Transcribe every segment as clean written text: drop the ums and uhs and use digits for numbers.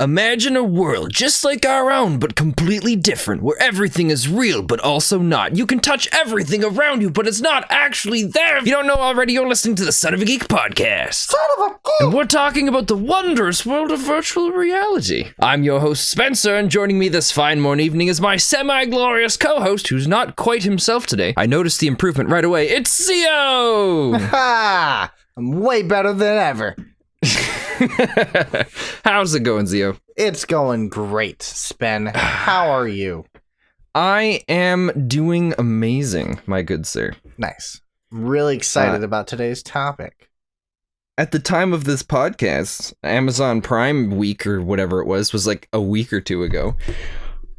Imagine a world just like our own, but completely different, where everything is real, but also not. You can touch everything around you, but it's not actually there. If you don't know already, you're listening to the Son of a Geek podcast. Son of a Geek! And we're talking about the wondrous world of virtual reality. I'm your host, Spencer, and joining me this fine morning evening is my semi-glorious co-host, who's not quite himself today. I noticed the improvement right away. It's Zio! Ha! I'm way better than ever. How's it going, Zio? It's going great, Spen. How are you? I am doing amazing, my good sir. Nice. I'm really excited about today's topic. At the time of this podcast, Amazon Prime week or whatever it was like a week or two ago.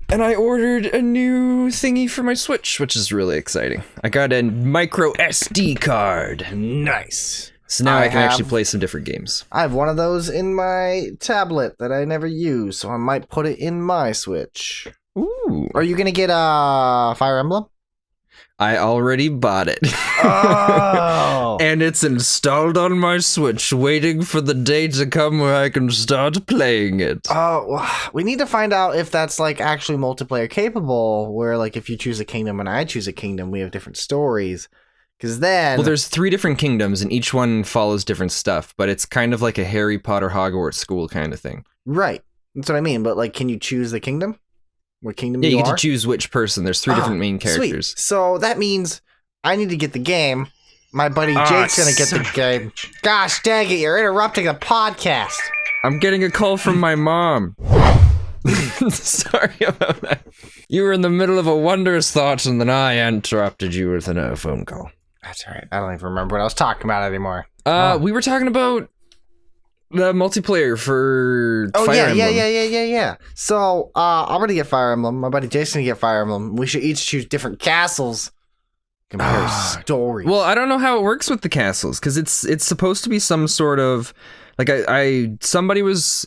And I ordered a new thingy for my Switch, which is really exciting. I got a micro SD card. Nice. So now I can actually play some different games. I have one of those in my tablet that I never use, so I might put it in my Switch. Ooh. Are you going to get a Fire Emblem? I already bought it. Oh! And it's installed on my Switch, waiting for the day to come where I can start playing it. Oh, we need to find out if that's like actually multiplayer capable, where like if you choose a kingdom and I choose a kingdom, we have different stories. Because then... Well, there's 3 different kingdoms, and each one follows different stuff, but it's kind of like a Harry Potter Hogwarts school kind of thing. Right. That's what I mean, but like, can you choose the kingdom? What kingdom you are? Yeah, you get to choose which person. There's 3 different main characters. Sweet. So that means I need to get the game. My buddy Jake's gonna get the game. Gosh dang it, you're interrupting the podcast. I'm getting a call from my mom. Sorry about that. You were in the middle of a wondrous thought, and then I interrupted you with a phone call. That's all right. I don't even remember what I was talking about anymore. We were talking about the multiplayer for Fire Emblem. Yeah. So, I'm gonna get Fire Emblem. My buddy Jason gonna get Fire Emblem. We should each choose different castles. Compare stories. Well, I don't know how it works with the castles, because it's supposed to be some sort of... Like, I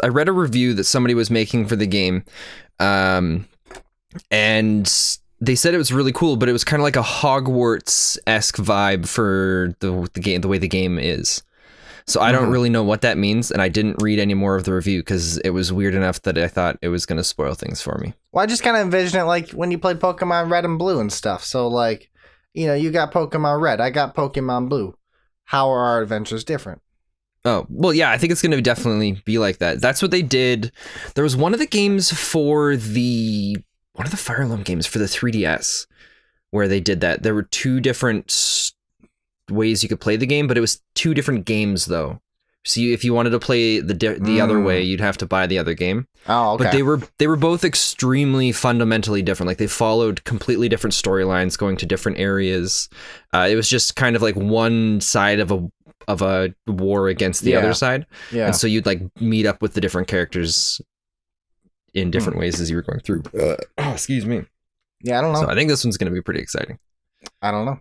read a review that somebody was making for the game, and they said it was really cool, but it was kind of like a Hogwarts-esque vibe for the game, the way the game is. So I don't really know what that means, and I didn't read any more of the review because it was weird enough that I thought it was going to spoil things for me. Well, I just kind of envision it like when you played Pokemon Red and Blue and stuff. So, like, you know, you got Pokemon Red, I got Pokemon Blue. How are our adventures different? Oh, well, yeah, I think it's going to definitely be like that. That's what they did. There was one of the games for one of the Fire Emblem games for the 3DS where they did that. There were 2 different ways you could play the game, but it was 2 different games, though. So if you wanted to play the other way, you'd have to buy the other game. Oh, okay. But they were both extremely fundamentally different. Like, they followed completely different storylines going to different areas. It was just kind of like one side of a war against the other side. Yeah. And so you'd like meet up with the different characters in different ways as you were going through. Excuse me. Yeah, I don't know. So I think this one's going to be pretty exciting. I don't know.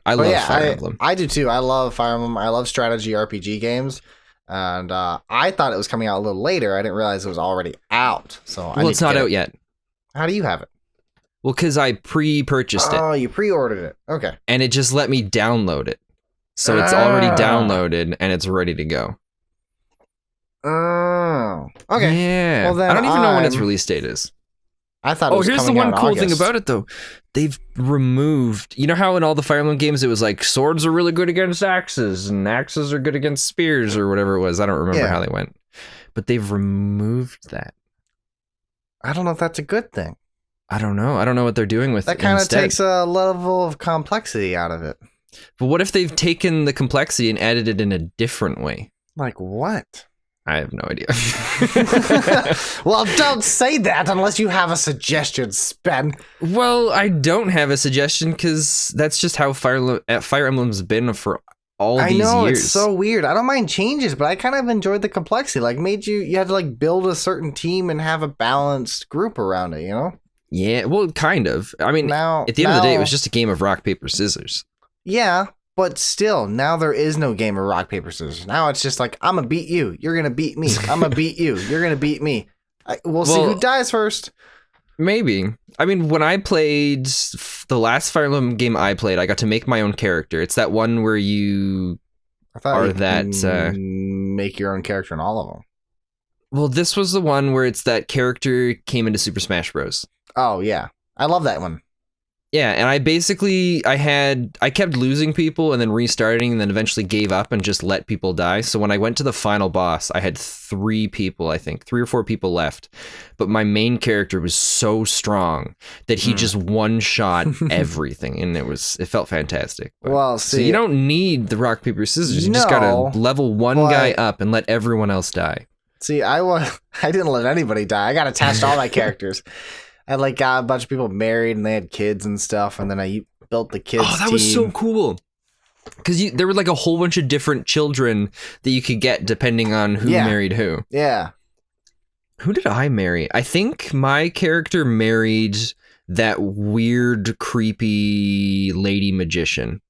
I love Fire Emblem. I do too. I love Fire Emblem. I love strategy RPG games. And I thought it was coming out a little later. I didn't realize it was already out. So it's not out yet. How do you have it? Well, because I pre-purchased it. Oh, you pre-ordered it. Okay. And it just let me download it. So it's already downloaded and it's ready to go. Oh. Okay. Yeah. Well, then I don't even know when its release date is. I thought it was here's the one cool thing August. about it, though. They've removed... You know how in all the Fire Emblem games it was like, swords are really good against axes, and axes are good against spears, or whatever it was. I don't remember how they went. But they've removed that. I don't know if that's a good thing. I don't know. I don't know what they're doing with it. That kind of takes a level of complexity out of it. But what if they've taken the complexity and added it in a different way? Like what? I have no idea. Well, don't say that unless you have a suggestion, Spen. Well, I don't have a suggestion because that's just how Fire Emblem's been for all these years. I know, it's so weird. I don't mind changes, but I kind of enjoyed the complexity. Like, you had to like build a certain team and have a balanced group around it, you know? Yeah, well, kind of. I mean, at the end of the day, it was just a game of rock, paper, scissors. Yeah, but still, now there is no game of rock, paper, scissors. Now it's just like, I'm going to beat you. You're going to beat me. I'm going to beat you. You're going to beat me. We'll see who dies first. Maybe. I mean, when I played the last Fire Emblem game I played, I got to make my own character. It's that one where you make your own character in all of them. Well, this was the one where it's that character came into Super Smash Bros. Oh yeah, I love that one. Yeah, and I kept losing people and then restarting and then eventually gave up and just let people die. So when I went to the final boss, I had 3 people, I think, 3 or 4 people left. But my main character was so strong that he just one-shot everything, and it felt fantastic. But, Well, so see, you don't need the rock, paper, scissors. You just gotta level one guy up and let everyone else die. See, I didn't let anybody die. I got attached to all my characters. I like got a bunch of people married and they had kids and stuff, and then I built the kids. Oh, that was so cool. Because there were like a whole bunch of different children that you could get depending on who married who. Yeah. Who did I marry? I think my character married that weird, creepy lady magician.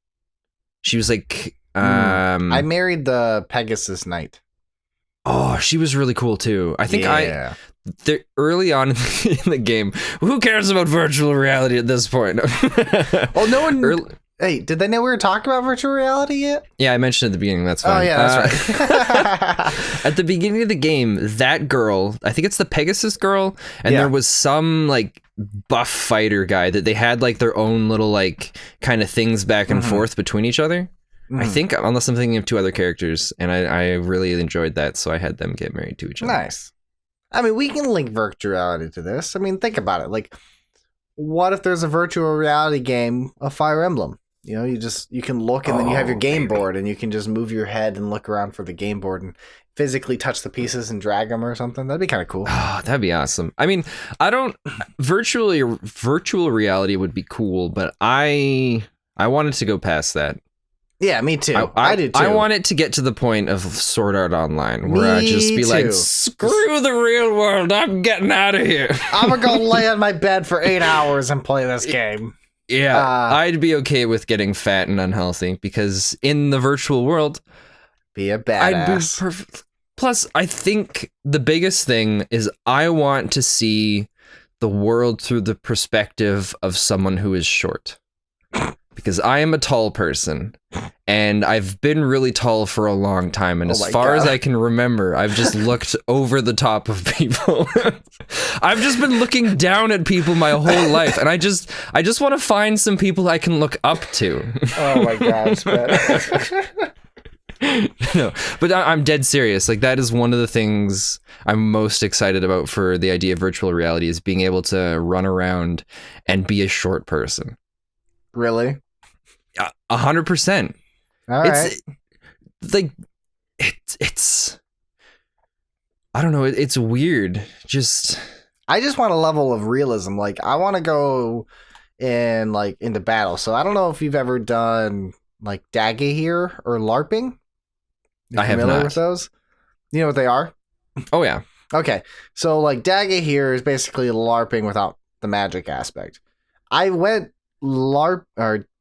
She was like... I married the Pegasus Knight. Oh, she was really cool too. I think early on in the game, who cares about virtual reality at this point? Well, no one... Hey, did they know we were talking about virtual reality yet? Yeah, I mentioned at the beginning. That's fine. Oh, yeah, that's right. At the beginning of the game, that girl, I think it's the Pegasus girl, and there was some like buff fighter guy that they had like their own little like kind of things back and forth between each other. I think, unless I'm thinking of 2 other characters, and I really enjoyed that, so I had them get married to each other. Nice. I mean, we can link virtual reality to this. I mean, think about it. Like, what if there's a virtual reality game of Fire Emblem? You know, you can look, and then you have your game board, and you can just move your head and look around for the game board and physically touch the pieces and drag them or something. That'd be kind of cool. Oh, that'd be awesome. I mean, virtual reality would be cool, but I wanted to go past that. Yeah, me too. I do too. I want it to get to the point of Sword Art Online where I just be like, screw the real world, I'm getting out of here. I'm gonna go lay on my bed for 8 hours and play this game. Yeah, I'd be okay with getting fat and unhealthy because in the virtual world, be a badass. I'd be perfect. Plus, I think the biggest thing is I want to see the world through the perspective of someone who is short. Because I am a tall person, and I've been really tall for a long time, and as far as I can remember, I've just looked over the top of people. I've just been looking down at people my whole life, and I just want to find some people I can look up to. Oh my gosh, No, but I'm dead serious. Like, that is one of the things I'm most excited about for the idea of virtual reality, is being able to run around and be a short person. Really? 100%. All right. It's like it's I don't know. It's weird. I just want a level of realism. Like, I want to go into battle. So I don't know if you've ever done like Daggett or LARPing. I have not. With those? You know what they are? Oh yeah. Okay. So like Daggett is basically LARPing without the magic aspect. I went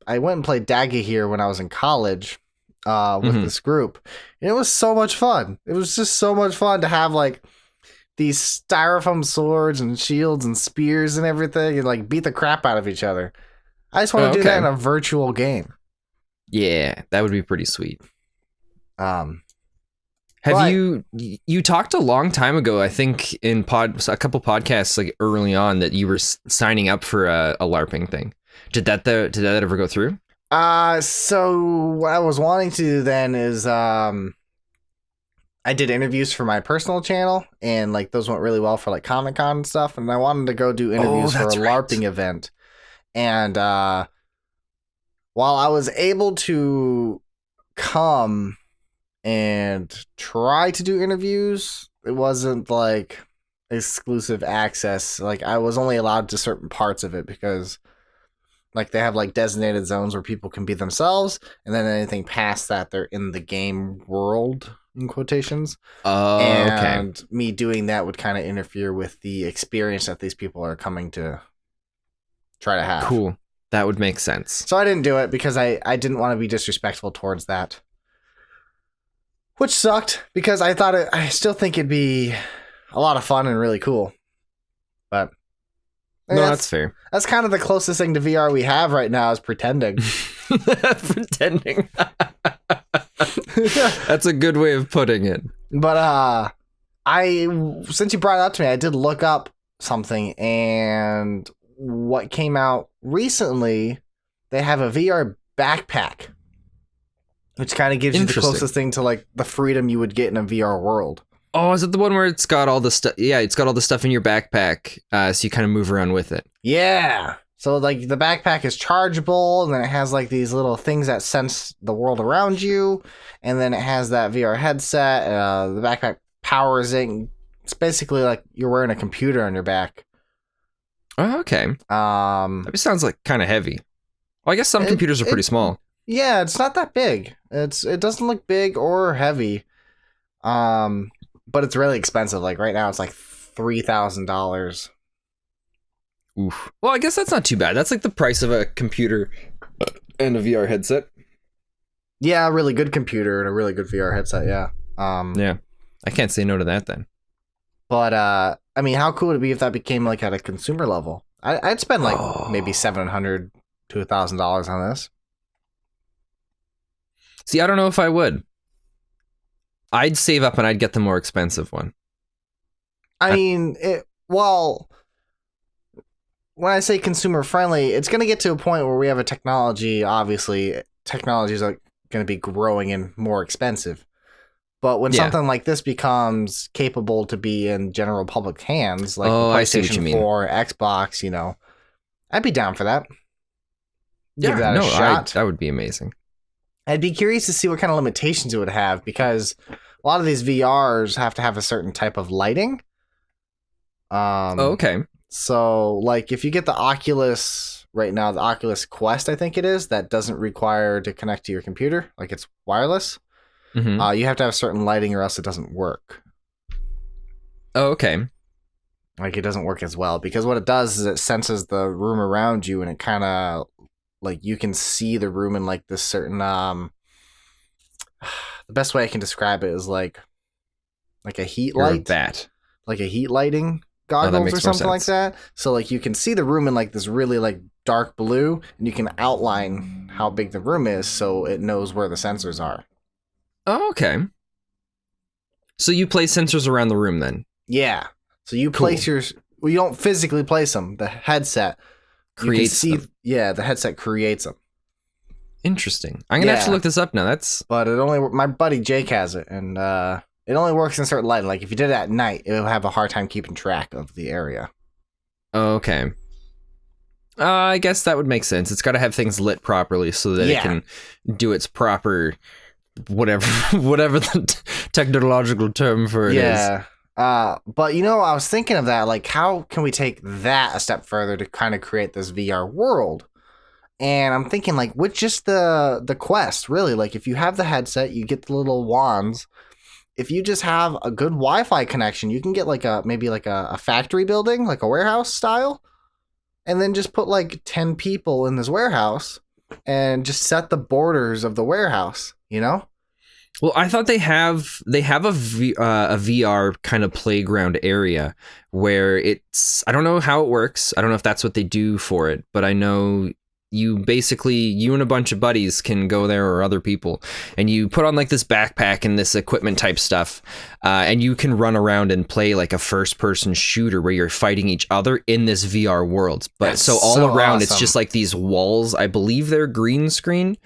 and played Daggett when I was in college with this group. And it was so much fun. It was just so much fun to have like these styrofoam swords and shields and spears and everything and like beat the crap out of each other. I just want to do that in a virtual game. Yeah, that would be pretty sweet. Have you talked a long time ago, I think in a couple podcasts like early on, that you were signing up for a LARPing thing. Did that ever go through? So what I was wanting to do then is I did interviews for my personal channel, and like those went really well for like Comic-Con and stuff, and I wanted to go do interviews for a LARPing event. And while I was able to come and try to do interviews, it wasn't like exclusive access. Like, I was only allowed to certain parts of it because like they have like designated zones where people can be themselves, and then anything past that, they're in the game world, in quotations. And me doing that would kind of interfere with the experience that these people are coming to try to have. Cool. That would make sense. So I didn't do it because I didn't want to be disrespectful towards that. Which sucked because I still think it'd be a lot of fun and really cool. But no, that's fair. That's kind of the closest thing to VR we have right now, is pretending. Pretending. That's a good way of putting it. But Since you brought it up to me, I did look up something, and what came out recently, they have a VR backpack, which kind of gives you the Interesting. closest thing to like the freedom you would get in a VR world. Oh, is it the one where it's got all the stuff? Yeah, it's got all the stuff in your backpack, so you kind of move around with it. Yeah. So like the backpack is chargeable, and then it has like these little things that sense the world around you, and then it has that VR headset. The backpack powers it. It's basically like you're wearing a computer on your back. Oh, okay. That sounds like kind of heavy. Well, I guess some computers are pretty small. Yeah, it's not that big. It doesn't look big or heavy. But it's really expensive. Like right now, it's like $3,000. Oof. Well, I guess that's not too bad. That's like the price of a computer and a VR headset. Yeah, a really good computer and a really good VR headset. Yeah. Yeah, I can't say no to that then. But I mean, how cool would it be if that became like at a consumer level? I'd spend like maybe $700 to $1,000 on this. See, I don't know if I would. I'd save up and I'd get the more expensive one. I mean, well, when I say consumer friendly, it's going to get to a point where we have a technology. Obviously, technologies are going to be growing and more expensive. But when something like this becomes capable to be in general public hands, like the PlayStation 4, Xbox, you know, I'd be down for that. Give that a shot. That would be amazing. I'd be curious to see what kind of limitations it would have, because a lot of these VRs have to have a certain type of lighting. Okay. So, like, if you get the Oculus right now, the Oculus Quest, I think it is, that doesn't require to connect to your computer, like it's wireless. Mm-hmm. You have to have certain lighting or else it doesn't work. Oh, okay. Like, it doesn't work as well, because what it does is it senses the room around you, and it kind of, like, you can see the room in, like, this certain, the best way I can describe it is, like a heat light. A bat. Like a heat lighting goggles or something like that. So, like, you can see the room in, like, this really, like, dark blue, and you can outline how big the room is so it knows where the sensors are. Oh, okay. So you place sensors around the room then? Yeah. So you place you don't physically place them. The headset creates them. Yeah, the headset creates them. Interesting. I'm gonna have to look this up now. But my buddy Jake has it, and it only works in certain lighting. Like if you did it at night, it would have a hard time keeping track of the area. Oh, okay. I guess that would make sense. It's got to have things lit properly so that it can do its proper whatever the technological term for it is. Yeah. But you know, I was thinking of that, like, how can we take that a step further to kind of create this VR world? And I'm thinking, like, with just the Quest, really, like, if you have the headset, you get the little wands. If you just have a good Wi-Fi connection, you can get like maybe a factory building, like a warehouse style, and then just put like 10 people in this warehouse and just set the borders of the warehouse, you know? Well, I thought they have a VR kind of playground area where I don't know how it works. I don't know if that's what they do for it, but I know you and a bunch of buddies can go there, or other people, and you put on like this backpack and this equipment type stuff, and you can run around and play like a first person shooter where you're fighting each other in this VR world. But That's so all around, awesome. It's just like these walls. I believe they're green screen.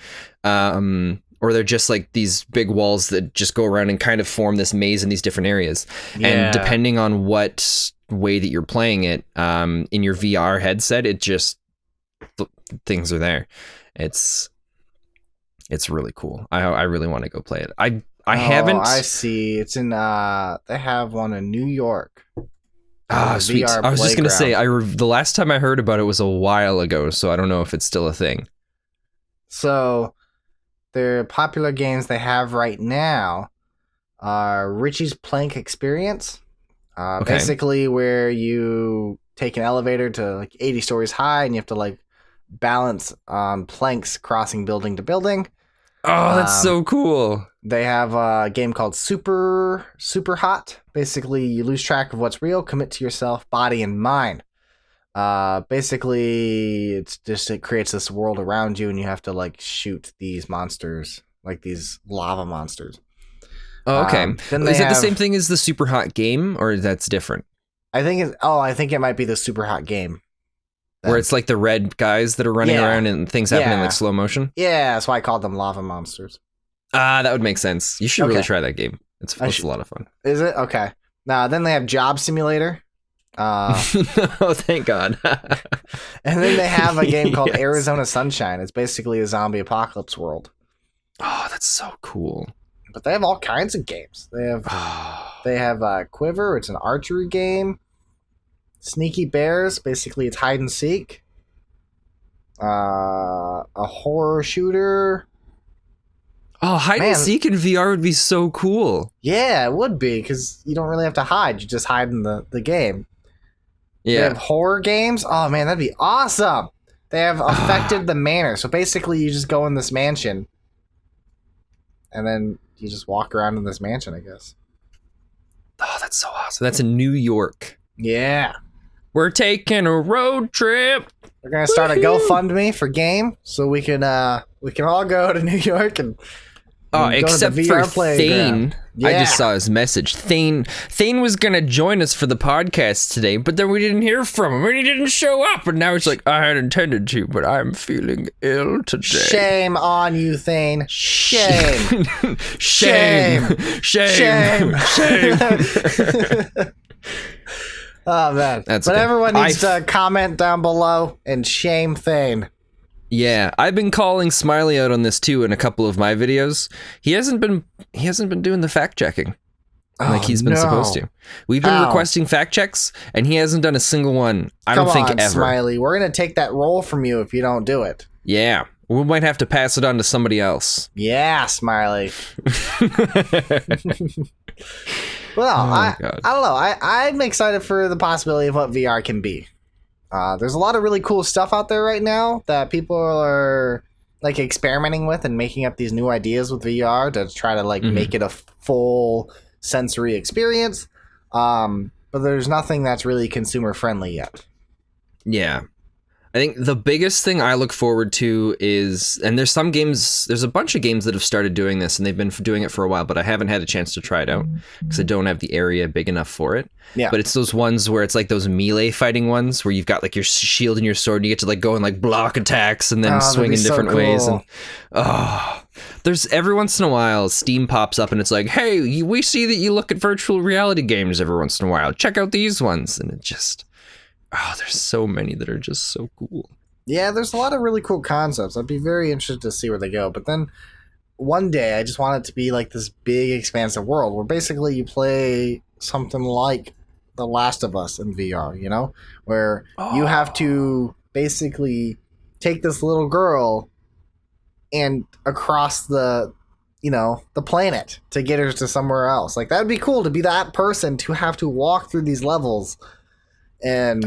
Or they're just like these big walls that just go around and kind of form this maze in these different areas. Yeah. And depending on what way that you're playing it, in your VR headset, it just things are there. It's really cool. I really want to go play it. I haven't. I see. It's in they have one in New York. Sweet. VR I was just gonna say, playground. The last time I heard about it was a while ago, so I don't know if it's still a thing. So the popular games they have right now are Richie's Plank Experience. Basically where you take an elevator to like 80 stories high, and you have to like balance on planks crossing building to building. Oh, that's so cool. They have a game called Super Hot. Basically, you lose track of what's real, commit to yourself, body and mind. Basically, it creates this world around you, and you have to like shoot these monsters, like these lava monsters. Oh, okay. Then Is that the same thing as the Super Hot game, or that's different? I think it might be the Super Hot game. Where it's like the red guys that are running around and things happen in like slow motion? Yeah, that's why I called them lava monsters. That would make sense. You should really try that game. It's a lot of fun. Is it? Okay. Now, then they have Job Simulator. Oh, thank God. And then they have a game called Arizona Sunshine. It's basically a zombie apocalypse world. Oh, that's so cool. But they have all kinds of games. They have Quiver. It's an archery game. Sneaky Bears. Basically, it's hide and seek. A horror shooter. Oh, hide and seek in VR would be so cool. Yeah, it would be, because you don't really have to hide. You just hide in the game. Yeah. They have horror games. Oh, man, that'd be awesome. They have Affected the Manor. So basically, you just go in this mansion. And then you just walk around in this mansion, I guess. Oh, that's so awesome. That's in New York. Yeah. We're taking a road trip. We're going to start a GoFundMe for game so we can all go to New York and except for Thane. Yeah. I just saw his message. Thane was gonna join us for the podcast today, but then we didn't hear from him, and he didn't show up. And now he's like, I had intended to, but I'm feeling ill today. Shame on you, Thane. Shame. Shame. Oh man. But okay. Everyone needs to comment down below and shame Thane. Yeah, I've been calling Smiley out on this too in a couple of my videos. He hasn't been doing the fact checking like he's been supposed to. We've been requesting fact checks, and he hasn't done a single one. I don't think ever. Smiley, we're gonna take that role from you if you don't do it. Yeah, we might have to pass it on to somebody else. Yeah, Smiley. Well, I don't know. I'm excited for the possibility of what VR can be. There's a lot of really cool stuff out there right now that people are like experimenting with and making up these new ideas with VR to try to like make it a full sensory experience. But there's nothing that's really consumer friendly yet. Yeah. I think the biggest thing I look forward to is, and there's a bunch of games that have started doing this, and they've been doing it for a while, but I haven't had a chance to try it out because I don't have the area big enough for it. Yeah. But it's those ones where it's like those melee fighting ones where you've got like your shield and your sword, and you get to like go and like block attacks and then swing in different ways. And there's every once in a while Steam pops up and it's like, hey, we see that you look at virtual reality games every once in a while. Check out these ones, and it just. Oh, there's so many that are just so cool. Yeah, there's a lot of really cool concepts. I'd be very interested to see where they go. But then one day I just want it to be like this big, expansive world where basically you play something like The Last of Us in VR, you know? Where you have to basically take this little girl and across the planet to get her to somewhere else. Like, that'd be cool to be that person to have to walk through these levels. And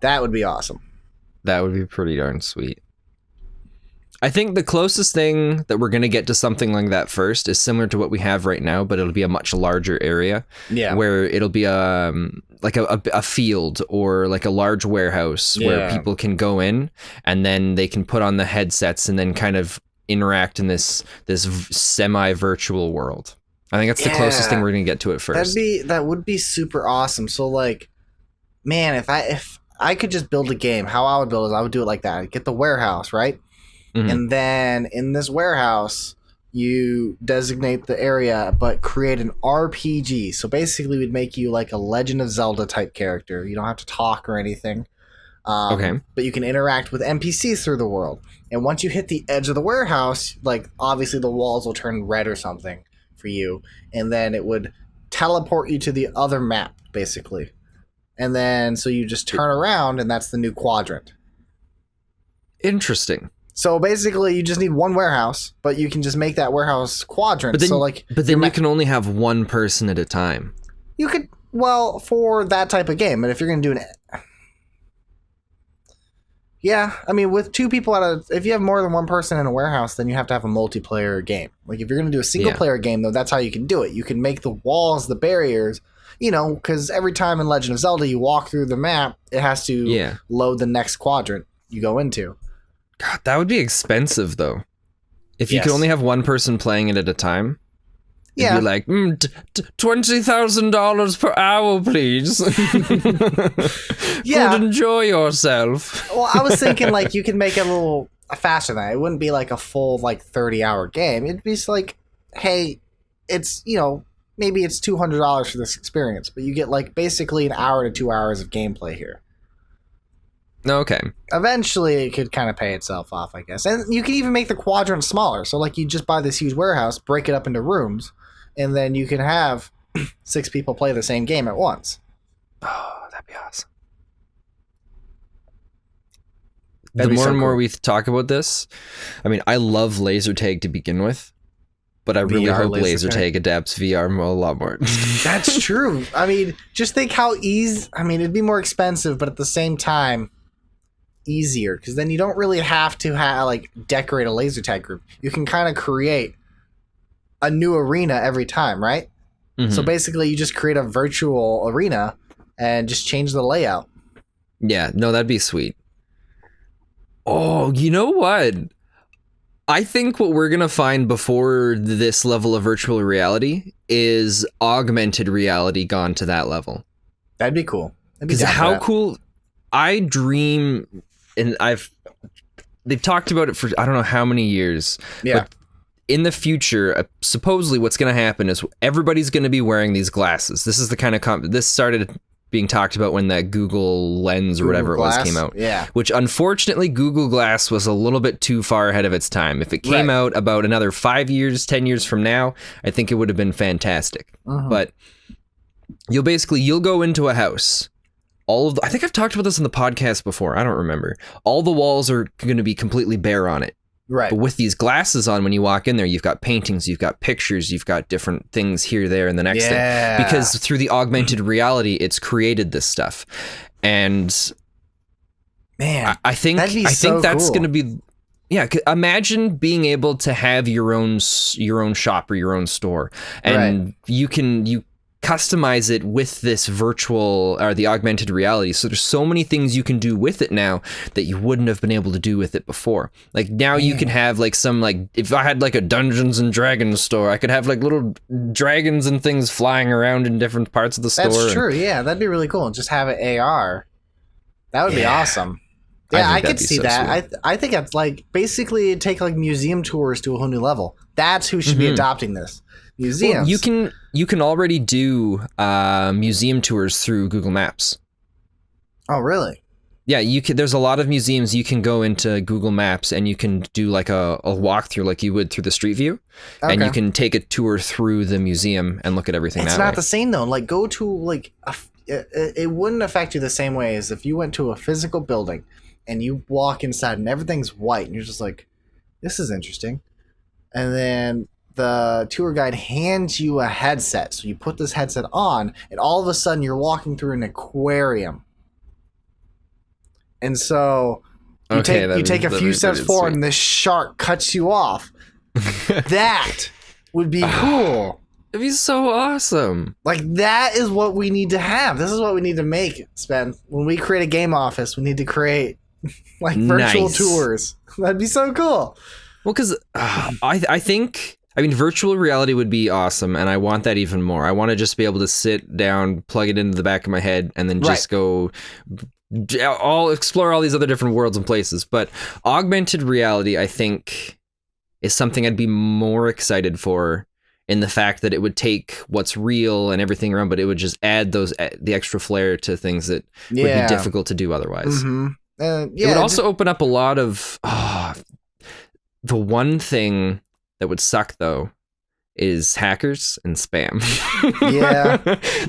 that would be awesome. That would be pretty darn sweet. I think the closest thing that we're going to get to something like that first is similar to what we have right now, but it'll be a much larger area. Yeah. Where it'll be like a field or like a large warehouse where people can go in and then they can put on the headsets and then kind of interact in this semi-virtual world. I think that's the closest thing we're going to get to it first. That would be super awesome. So like, man, if I could just build a game, how I would build it is I would do it like that. I'd get the warehouse, right? Mm-hmm. And then in this warehouse, you designate the area, but create an RPG. So basically, we'd make you like a Legend of Zelda type character. You don't have to talk or anything. Okay. But you can interact with NPCs through the world. And once you hit the edge of the warehouse, like obviously the walls will turn red or something for you. And then it would teleport you to the other map, basically. And then, so you just turn around, and that's the new quadrant. Interesting. So basically, you just need one warehouse, but you can just make that warehouse quadrant. But then you can only have one person at a time. You could, well, for that type of game, but if you're going to do yeah, I mean, with two people if you have more than one person in a warehouse, then you have to have a multiplayer game. Like, if you're going to do a single-player game, though, that's how you can do it. You can make the walls the barriers. You know, because every time in Legend of Zelda you walk through the map, it has to load the next quadrant you go into. God, that would be expensive, though. If you could only have one person playing it at a time. Yeah. It'd be like, $20,000 per hour, please. Yeah. Good, enjoy yourself. Well, I was thinking like you could make it a little faster than that. It wouldn't be like a full like 30-hour game. It'd be just like, hey, it's, you know, maybe it's $200 for this experience, but you get like basically an hour to 2 hours of gameplay here. Okay. Eventually, it could kind of pay itself off, I guess. And you can even make the quadrant smaller. So, like, you just buy this huge warehouse, break it up into rooms, and then you can have 6 people play the same game at once. Oh, that'd be awesome. That'd The be more so and more cool. we talk about this, I mean, I love laser tag to begin with, but I really VR hope laser laser tag? tag adapts VR a lot more. That's true. I mean, just think how easy. I mean, it'd be more expensive, but at the same time, easier, because then you don't really have to like decorate a laser tag group. You can kind of create a new arena every time, right? Mhm. So basically, you just create a virtual arena and just change the layout. Yeah, no, that'd be sweet. Oh, you know what? I think what we're gonna find before this level of virtual reality is augmented reality gone to that level. That'd be cool. That'd be Because down for how that. cool! I dream, and they've talked about it for I don't know how many years. Yeah. But in the future, supposedly what's going to happen is everybody's going to be wearing these glasses. This is the kind of this started being talked about when that Google Lens or Google whatever Glass? it was came out. Yeah. Which unfortunately Google Glass was a little bit too far ahead of its time. If it came Right. out about another 5 years, 10 years from now, I think it would have been fantastic. Mhm. But you'll go into a house. I think I've talked about this in the podcast before. I don't remember. All the walls are going to be completely bare on it. Right. But with these glasses on, when you walk in there, you've got paintings, you've got pictures, you've got different things here, there, and the next Yeah. thing. Because through the augmented reality, it's created this stuff. And Man, I think that'd be I so think that's cool. going to be. Yeah, imagine being able to have your own shop or your own store, and you customize it with this virtual or the augmented reality. So there's so many things you can do with it now that you wouldn't have been able to do with it before. Like now you can have like some like if I had like a Dungeons and Dragons store, I could have like little dragons and things flying around in different parts of the store. That's true. Yeah, that'd be really cool. Just have it AR. That would be Yeah. awesome. I Yeah, think I could that'd be see so that. I think it's like basically it'd take like museum tours to a whole new level. That's who should be Mhm. adopting this. Museums. Well, you can already do museum tours through Google Maps. Oh, really? Yeah, you can. There's a lot of museums you can go into Google Maps and you can do like a walkthrough like you would through the Street View, and you can take a tour through the museum and look at everything. It's that not way. the same though. Like go to like it wouldn't affect you the same way as if you went to a physical building and you walk inside and everything's white and you're just like, this is interesting, and then the tour guide hands you a headset. So you put this headset on, and all of a sudden you're walking through an aquarium. And so you take a few steps forward, and this shark cuts you off. That would be cool. It'd be so awesome. Like that is what we need to have. This is what we need to make, Spen. When we create a game office, we need to create like virtual Nice. tours. That'd be so cool. Well, because I think. I mean, virtual reality would be awesome, and I want that even more. I want to just be able to sit down, plug it into the back of my head, and then just go explore all these other different worlds and places. But augmented reality, I think, is something I'd be more excited for in the fact that it would take what's real and everything around, but it would just add the extra flair to things that would be difficult to do otherwise. Mm-hmm. It would also open up a lot of... the one thing that would suck though is hackers and spam. Yeah.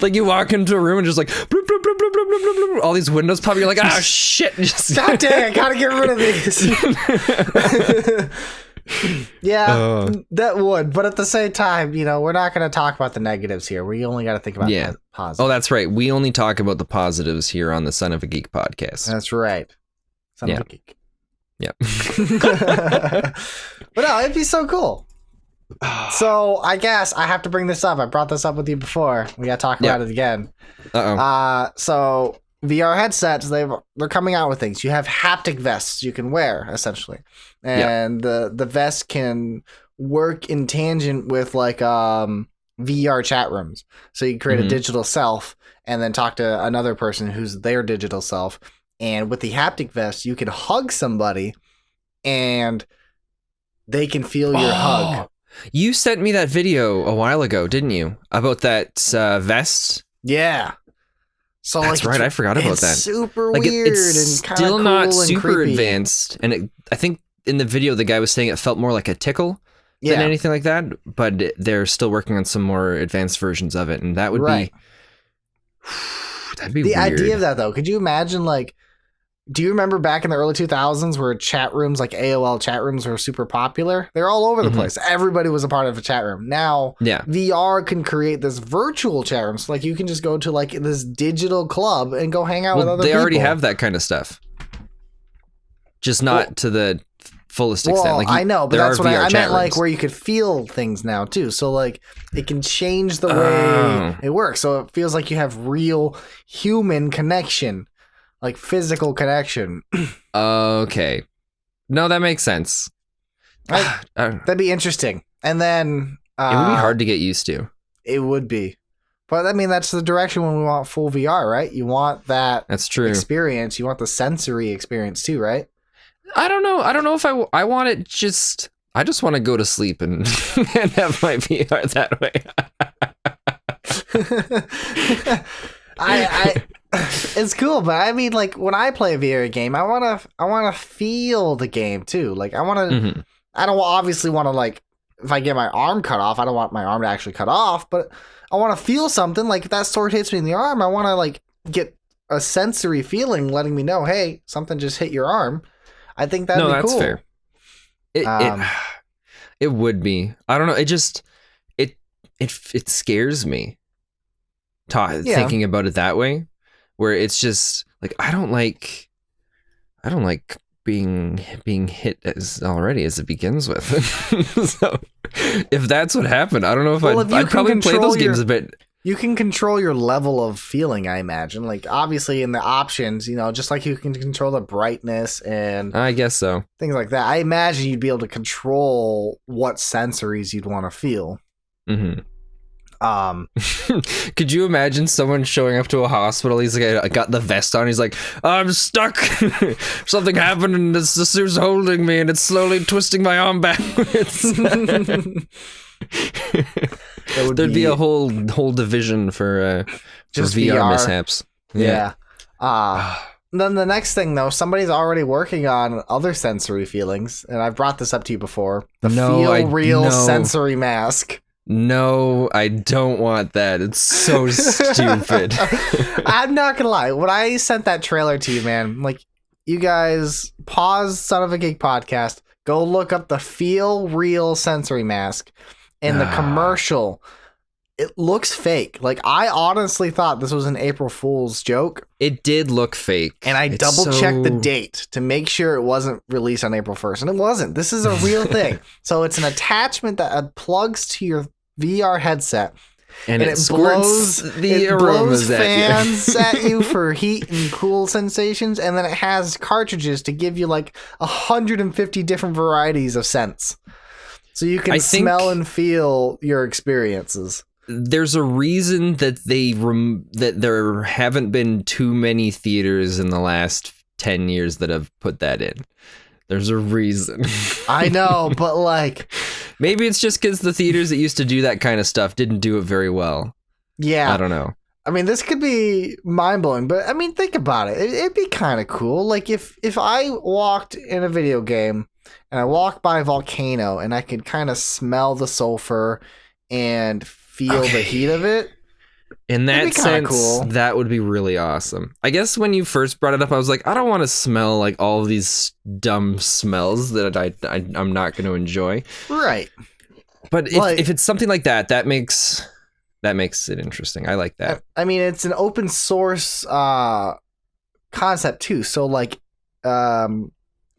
Like you walk into a room and just like bloop, bloop, bloop, bloop, bloop, bloop, bloop, all these windows pop. You're like, ah, shit. God dang, I gotta get rid of these. Yeah, that would. But at the same time, we're not going to talk about the negatives here. We only got to think about the positives. Oh, that's right. We only talk about the positives here on the Son of a Geek podcast. That's right. Son of a Geek. Yeah. But no, it'd be so cool. So I guess I have to bring this up. I brought this up with you before. We gotta talk about it again. So VR headsets, they're coming out with things. You have haptic vests you can wear essentially, and the vest can work in tangent with like VR chat rooms. So you create a digital self and then talk to another person who's their digital self. And with the haptic vest, you can hug somebody and they can feel your hug. You sent me that video a while ago, didn't you? About that vest? Yeah. So that's right. I forgot about that. Super weird it's and kind of still cool not and super creepy. advanced. And I think in the video, the guy was saying it felt more like a tickle than anything like that. But they're still working on some more advanced versions of it. And that would be... That'd be the weird. idea of that, though. Could you imagine, like... Do you remember back in the early 2000s where chat rooms, like AOL chat rooms, were super popular? They're all over the place. Everybody was a part of a chat room. Now, VR can create this virtual chat room. So, like, you can just go to, like, this digital club and go hang out with other people. They already have that kind of stuff. Just not to the fullest extent. Like, I know, but that's what I meant, like, where you could feel things now, too. So, like, it can change the way it works. So, it feels like you have real human connection. Like physical connection. Okay. No, that makes sense. That'd be interesting. And then... it would be hard to get used to. It would be. But I mean, that's the direction when we want full VR, right? You want that experience. You want the sensory experience too, right? I don't know. I don't know if I want it just... I just want to go to sleep and, and have my VR that way. It's cool, but I mean, like, when I play a VR game, I wanna feel the game too. Like, I don't obviously want to, like, if I get my arm cut off, I don't want my arm to actually cut off, but I want to feel something. Like, if that sword hits me in the arm, I want to, like, get a sensory feeling letting me know, hey, something just hit your arm. I think that'd be cool. No, that's fair. It would be. I don't know. It just it scares me. Thinking about it that way, where it's just like I don't like being hit as it begins with. So if that's what happened, I don't know if I'd probably play those games a bit. You can control your level of feeling, I imagine. Like, obviously in the options, just like you can control the brightness and I guess so, things like that. I imagine you'd be able to control what sensories you'd want to feel. Could you imagine someone showing up to a hospital? He's like, I got the vest on. He's like, I'm stuck. Something happened and the suit's holding me and it's slowly twisting my arm backwards. There'd be a whole division for VR mishaps. Yeah. Then the next thing, though, somebody's already working on other sensory feelings, and I've brought this up to you before. The Feel Real sensory mask. No, I don't want that. It's so stupid. I'm not gonna lie. When I sent that trailer to you, man, like, you guys pause Son of a Geek podcast, go look up the Feel Real sensory mask, and the commercial. It looks fake. Like, I honestly thought this was an April Fool's joke. It did look fake. And I double-checked the date to make sure it wasn't released on April 1st. And it wasn't. This is a real thing. So it's an attachment that plugs to your VR headset. And it blows fans at you for heat and cool sensations. And then it has cartridges to give you like 150 different varieties of scents. So you can smell and feel your experiences. There's a reason that that there haven't been too many theaters in the last 10 years that have put that in. There's a reason. I know, but like... Maybe it's just because the theaters that used to do that kind of stuff didn't do it very well. Yeah. I don't know. I mean, this could be mind-blowing, but I mean, think about it. It'd be kind of cool. Like, if I walked in a video game and I walked by a volcano and I could kind of smell the sulfur and feel the heat of it. In that sense, that would be really awesome. I guess when you first brought it up, I was like, I don't want to smell like all of these dumb smells that I'm not going to enjoy. Right. But if it's something like that, that makes it interesting. I like that. I mean, it's an open source concept too. So like,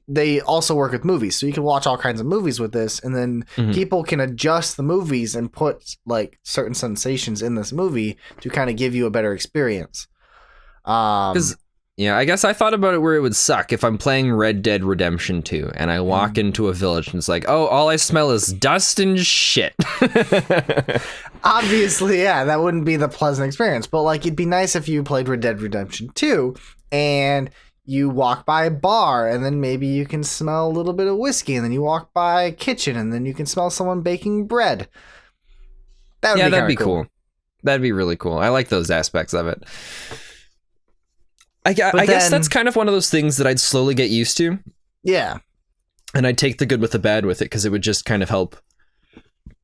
they also work with movies, so you can watch all kinds of movies with this, and then people can adjust the movies and put like certain sensations in this movie to kind of give you a better experience. Because Yeah, I guess I thought about it where it would suck if I'm playing Red Dead Redemption 2 and I walk into a village and it's like, oh, all I smell is dust and shit. Obviously, yeah, that wouldn't be the pleasant experience. But like, it'd be nice if you played Red Dead Redemption 2 and you walk by a bar and then maybe you can smell a little bit of whiskey, and then you walk by a kitchen and then you can smell someone baking bread. That'd be cool. That'd be really cool. I like those aspects of it. I guess that's kind of one of those things that I'd slowly get used to. Yeah. And I'd take the good with the bad with it, because it would just kind of help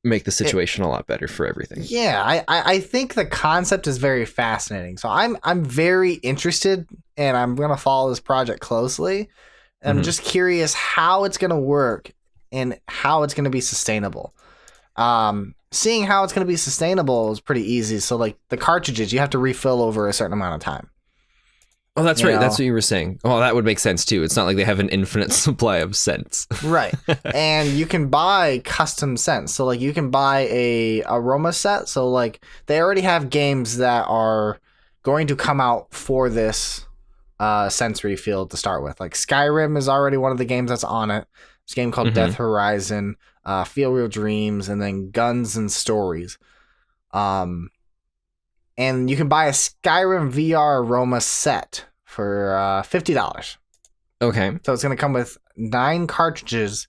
make the situation a lot better for everything. Yeah, I think the concept is very fascinating. So I'm very interested, and I'm going to follow this project closely. I'm just curious how it's going to work and how it's going to be sustainable. Seeing how it's going to be sustainable is pretty easy. So like the cartridges, you have to refill over a certain amount of time. Oh, that's right. That's what you were saying. Oh, that would make sense too. It's not like they have an infinite supply of scents. Right. And you can buy custom scents. So like you can buy a aroma set. So like they already have games that are going to come out for this sensory field to start with. Like Skyrim is already one of the games that's on it. This game called Death Horizon, Feel Real Dreams, and then Guns and Stories. And you can buy a Skyrim VR aroma set for $50. Okay. So it's going to come with 9 cartridges,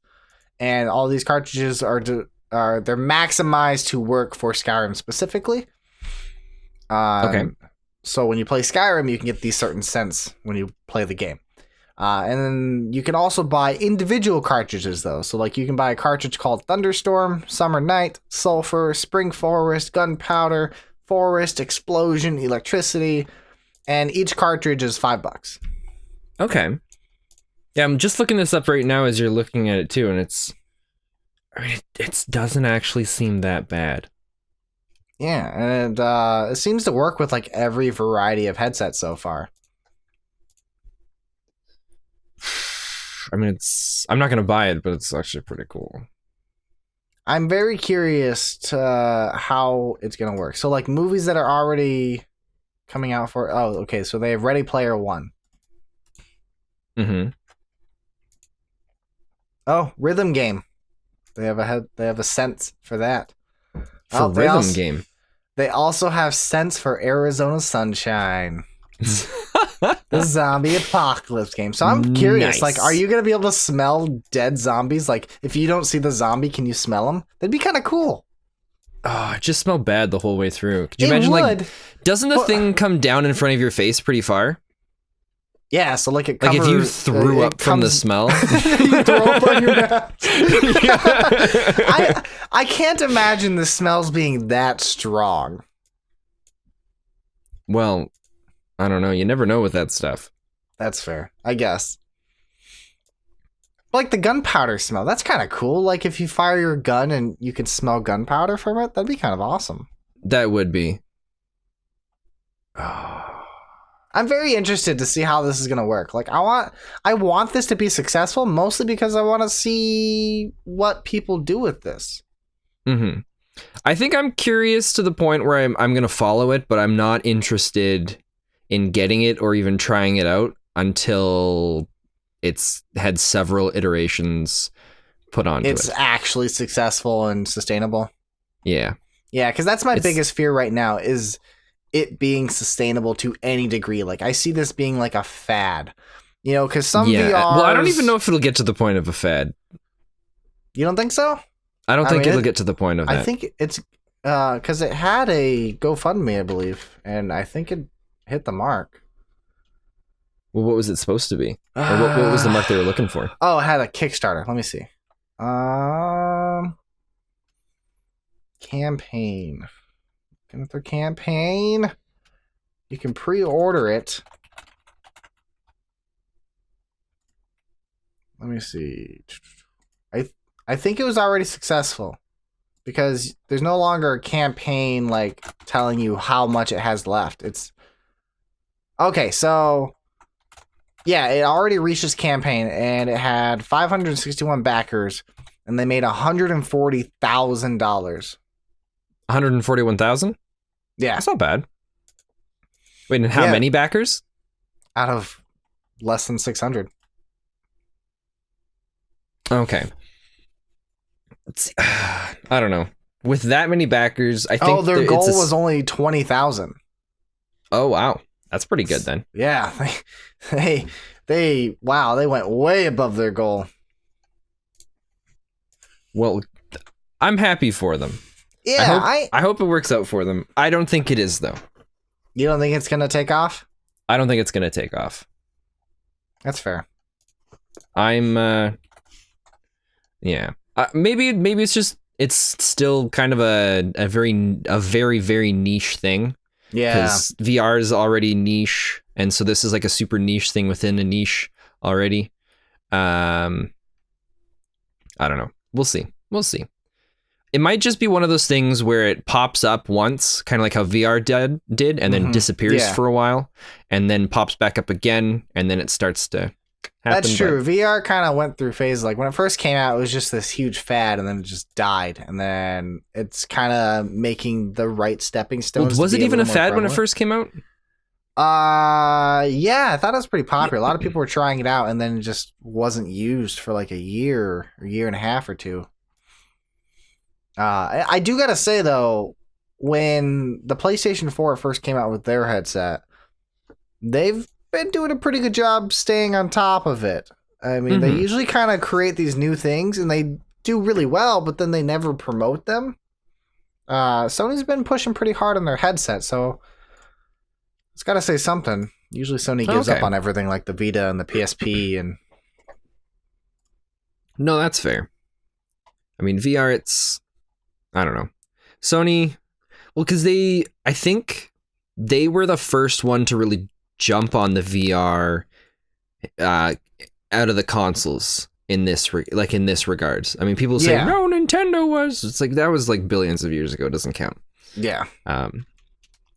and all these cartridges are they're maximized to work for Skyrim specifically. Okay. So when you play Skyrim, you can get these certain scents when you play the game. And then you can also buy individual cartridges, though. So like you can buy a cartridge called Thunderstorm, Summer Night, Sulfur, Spring Forest, Gunpowder, Forest, Explosion, Electricity, and each cartridge is $5. Okay. Yeah, I'm just looking this up right now as you're looking at it too, and it doesn't actually seem that bad. Yeah, and it seems to work with like every variety of headset so far. I mean, I'm not gonna buy it, but it's actually pretty cool. I'm very curious to how it's gonna work. So like movies that are already coming out for so they have Ready Player One. Oh, Rhythm Game. They have a sense for that. For Rhythm Game. They also have sense for Arizona Sunshine. The zombie apocalypse game. So I'm curious, like, are you gonna be able to smell dead zombies? Like, if you don't see the zombie, can you smell them? That'd be kind of cool. Oh, it just smelled bad the whole way through. Could you imagine, like, doesn't the thing come down in front of your face pretty far? Yeah, so like like if you threw up from the smell, you throw up on your mouth. I can't imagine the smells being that strong. Well, I don't know. You never know with that stuff. That's fair, I guess. Like the gunpowder smell, that's kind of cool. Like if you fire your gun and you can smell gunpowder from it, that'd be kind of awesome. That would be. I'm very interested to see how this is going to work. Like I want this to be successful, mostly because I want to see what people do with this. I think I'm curious to the point where I'm going to follow it, but I'm not interested in getting it or even trying it out until it's had several iterations put onto it. It's actually successful and sustainable. Yeah. Yeah, because that's my biggest fear right now is it being sustainable to any degree. Like I see this being like a fad, you know, because some VRs... Well, I don't even know if it'll get to the point of a fad. You don't think so? I don't think it'll get to the point of that. I think it's because it had a GoFundMe, I believe, and I think it hit the mark. Well, what was it supposed to be? Or what was the mark they were looking for? Oh, it had a Kickstarter. Let me see. Campaign. Looking at their campaign. You can pre-order it. Let me see. I think it was already successful because there's no longer a campaign like telling you how much it has left. It's okay. So yeah, it already reached its campaign and it had 561 backers and they made $140,000. 141,000? Yeah, that's not bad. Wait, and how many backers? out of less than 600. Okay. I don't know. With that many backers, I think their goal was only 20,000. Oh wow, that's pretty good then. Yeah, they went way above their goal. Well, I'm happy for them. Yeah, I hope it works out for them. I don't think it is though. You don't think it's gonna take off? I don't think it's gonna take off. That's fair. Yeah. Maybe it's still kind of a very, very niche thing. Yeah. Because VR is already niche, and so this is like a super niche thing within a niche already. I don't know. We'll see. It might just be one of those things where it pops up once, kind of like how VR did, and then disappears for a while, and then pops back up again, and then it starts to happen. That's true. VR kind of went through phases. Like when it first came out, it was just this huge fad, and then it just died. And then it's kind of making the right stepping stones. Was it even a fad when it first came out? Yeah, I thought it was pretty popular. A lot of people were trying it out, and then it just wasn't used for like a year and a half or two. I do gotta say though, when the PlayStation 4 first came out with their headset, they've been doing a pretty good job staying on top of it. I mean, they usually kind of create these new things and they do really well, but then they never promote them. Sony's been pushing pretty hard on their headset, so it's got to say something. Usually Sony gives up on everything like the Vita and the PSP and... No, that's fair. I mean, VR, I don't know. Sony, well, because I think they were the first one to really jump on the VR out of the consoles in this regards. I mean, people say no, Nintendo was. It's like that was like billions of years ago. It doesn't count. Yeah.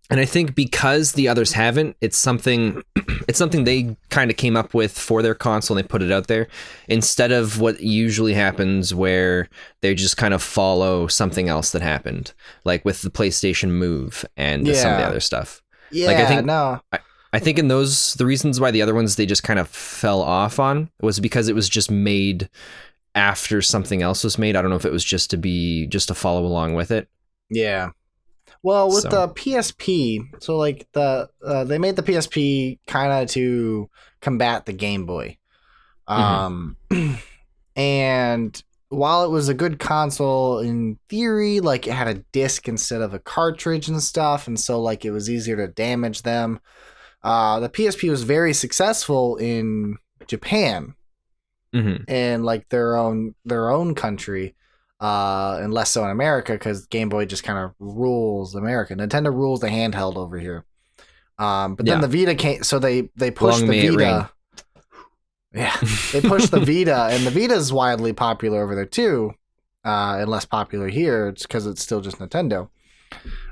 And I think because the others haven't, it's something they kind of came up with for their console and they put it out there instead of what usually happens where they just kind of follow something else that happened, like with the PlayStation Move and some of the other stuff. Yeah, like I think in the reasons why the other ones they just kind of fell off on was because it was just made after something else was made. I don't know if it was just to follow along with it. Yeah. Well, with the PSP, so like they made the PSP kind of to combat the Game Boy. And while it was a good console in theory, like it had a disc instead of a cartridge and stuff, and so like it was easier to damage them. The PSP was very successful in Japan and like their own country. And less so in America because Game Boy just kind of rules America. Nintendo rules the handheld over here. But then the Vita came, so they pushed the Vita. Yeah, they pushed the Vita, and the Vita is widely popular over there too, and less popular here. It's because it's still just Nintendo.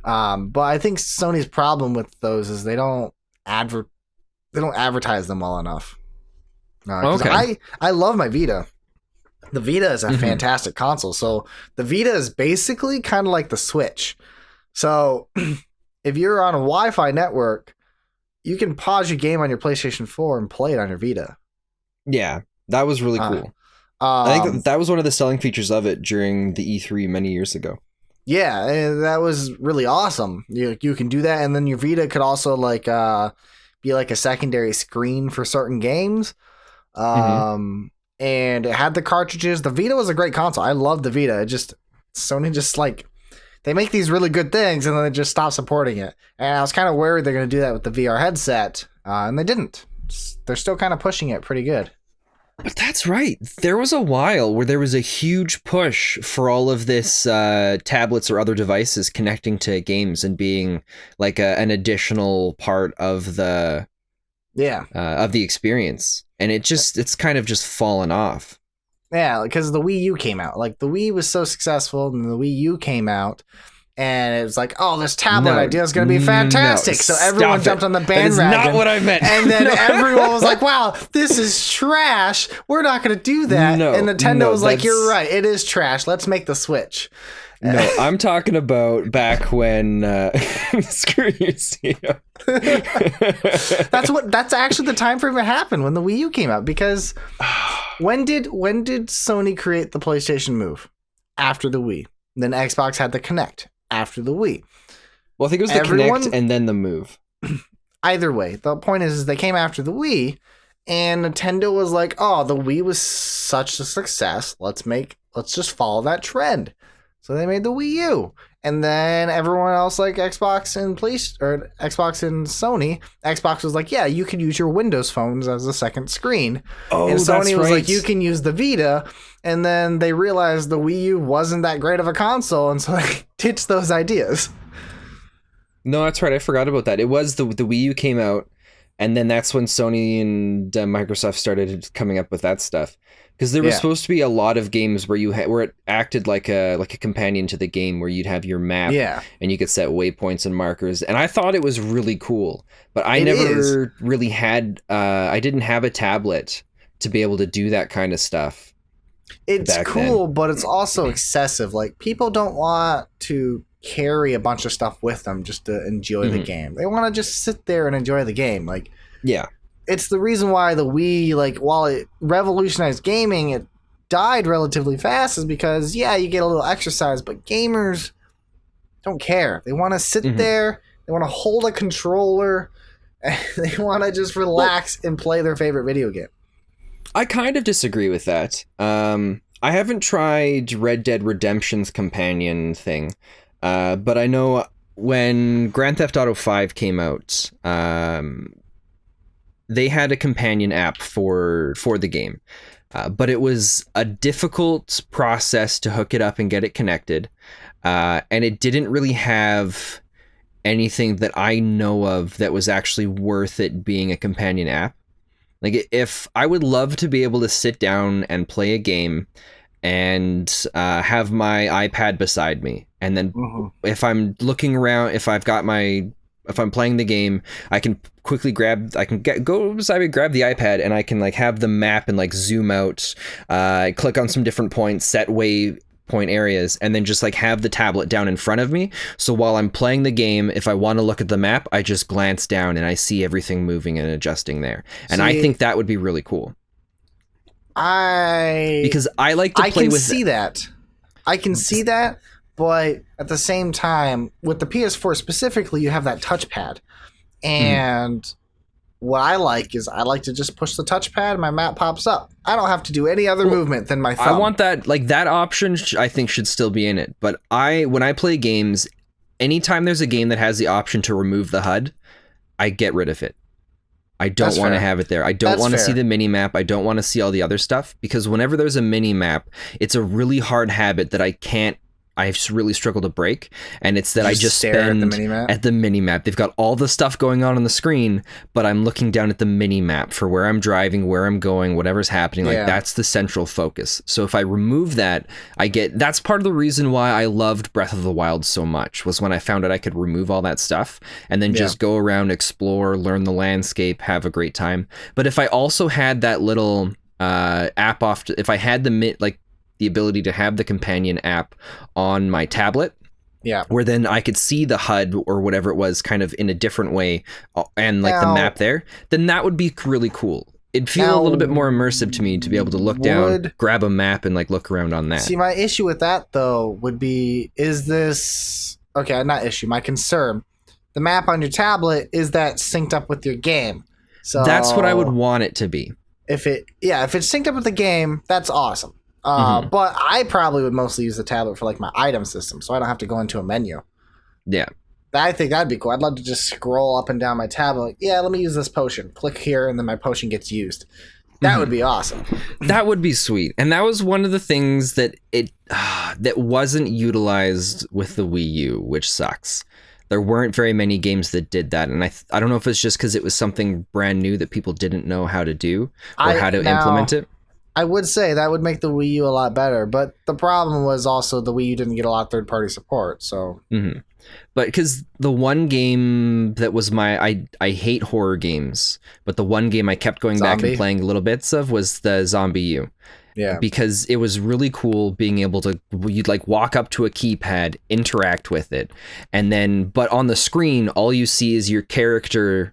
But I think Sony's problem with those is they don't advertise them well enough. I love my Vita. The Vita is a fantastic console. So the Vita is basically kind of like the Switch. So if you're on a Wi-Fi network, you can pause your game on your PlayStation 4 and play it on your Vita. Yeah, that was really cool. I think that was one of the selling features of it during the E3 many years ago. Yeah, and that was really awesome. You can do that, and then your Vita could also like be like a secondary screen for certain games. And it had the cartridges. The Vita was a great console. I loved the Vita. Sony just like, they make these really good things and then they just stop supporting it. And I was kind of worried they're going to do that with the VR headset. And they didn't. They're still kind of pushing it pretty good. But that's right. There was a while where there was a huge push for all of this tablets or other devices connecting to games and being like an additional part of the experience. And it's kind of just fallen off. Yeah, because the Wii U came out. Like the Wii was so successful, and the Wii U came out, and it was like, oh, this tablet idea is going to be fantastic. So everyone jumped on the bandwagon. That is not what I meant. And then everyone was like, wow, this is trash. We're not going to do that. And Nintendo was like, you're right. It is trash. Let's make the Switch. No, I'm talking about back when screw you, CEO. That's actually the time frame it happened when the Wii U came out, because when did Sony create the PlayStation Move? After the Wii. Then Xbox had the Kinect after the Wii. Well, I think it was the Kinect and then the Move. Either way, the point is they came after the Wii, and Nintendo was like, "Oh, the Wii was such a success. Let's just follow that trend." So they made the Wii U, and then everyone else, like Xbox and Xbox and Sony, Xbox was like, "Yeah, you can use your Windows phones as a second screen," and Sony was like, "You can use the Vita." And then they realized the Wii U wasn't that great of a console, and so they ditched those ideas. No, that's right. I forgot about that. It was the Wii U came out, and then that's when Sony and Microsoft started coming up with that stuff. Because there was supposed to be a lot of games where where it acted like a companion to the game, where you'd have your map, and you could set waypoints and markers. And I thought it was really cool, but I never really had. I didn't have a tablet to be able to do that kind of stuff. It's cool, but it's also excessive. Like, people don't want to carry a bunch of stuff with them just to enjoy the game. They want to just sit there and enjoy the game. Like, it's the reason why the Wii, like, while it revolutionized gaming, it died relatively fast, is because, you get a little exercise, but gamers don't care. They want to sit there, they want to hold a controller, and they want to just relax and play their favorite video game. I kind of disagree with that. I haven't tried Red Dead Redemption's companion thing, but I know when Grand Theft Auto 5 came out, they had a companion app for the game, but it was a difficult process to hook it up and get it connected, and it didn't really have anything that I know of that was actually worth it being a companion app. Like, if I would love to be able to sit down and play a game and have my iPad beside me, and then if I'm looking around, if I'm playing the game, I can quickly go beside me, grab the iPad, and I can like have the map and like zoom out, click on some different points, set waypoint areas, and then just like have the tablet down in front of me. So while I'm playing the game, if I want to look at the map, I just glance down and I see everything moving and adjusting there. And I think that would be really cool. Because I like to play with that. I can see that, but at the same time, with the PS4 specifically, you have that touchpad. And what I like to just push the touchpad and my map pops up. I don't have to do any other movement than my thumb. I want that, like, that option I think should still be in it. But when I play games, anytime there's a game that has the option to remove the HUD, I get rid of it. I don't want to have it there. I don't want to see the mini map. I don't want to see all the other stuff, because whenever there's a mini map, it's a really hard habit that I really struggle to break, and it's that I just spend at the mini map. They've got all the stuff going on the screen, but I'm looking down at the mini map for where I'm driving, where I'm going, whatever's happening. Like, that's the central focus. So if I remove that, that's part of the reason why I loved Breath of the Wild so much, was when I found out I could remove all that stuff and then just go around, explore, learn the landscape, have a great time. But if I also had that little app if I had the ability to have the companion app on my tablet, where then I could see the HUD or whatever it was kind of in a different way, and like the map there, then that would be really cool. It'd feel a little bit more immersive to me to be able to look down, grab a map, and like look around on that. See, my issue with that though would be, my concern, the map on your tablet, is that synced up with your game? So that's what I would want it to be. If it's synced up with the game, that's awesome. But I probably would mostly use the tablet for like my item system, so I don't have to go into a menu. Yeah. I think that'd be cool. I'd love to just scroll up and down my tablet. Let me use this potion. Click here, and then my potion gets used. That would be awesome. That would be sweet. And that was one of the things that that wasn't utilized with the Wii U, which sucks. There weren't very many games that did that, and I don't know if it's just because it was something brand new that people didn't know how to do or how to implement it. I would say that would make the Wii U a lot better, but the problem was also the Wii U didn't get a lot of third-party support, so... But because the one game that was I hate horror games, but the one game I kept going back and playing little bits of was the Zombie U. Yeah. Because it was really cool being able to, you'd like walk up to a keypad, interact with it, and then, but on the screen, all you see is your character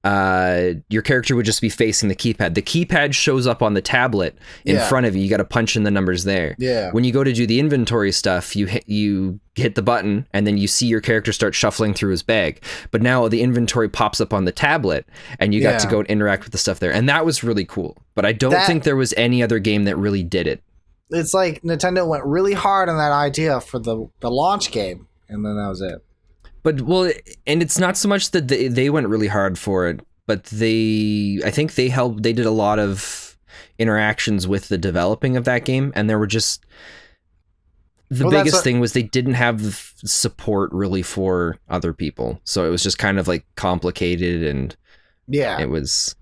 would just be facing the keypad. The keypad shows up on the tablet in front of you. You got to punch in the numbers there. Yeah. When you go to do the inventory stuff, you hit the button and then you see your character start shuffling through his bag. But now the inventory pops up on the tablet and you got to go and interact with the stuff there. And that was really cool. But I don't think there was any other game that really did it. It's like Nintendo went really hard on that idea for the launch game, and then that was it. But, well, and it's not so much that they went really hard for it, but I think they did a lot of interactions with the developing of that game, and there were just, the biggest thing was they didn't have support really for other people. So it was just kind of like complicated, and it was,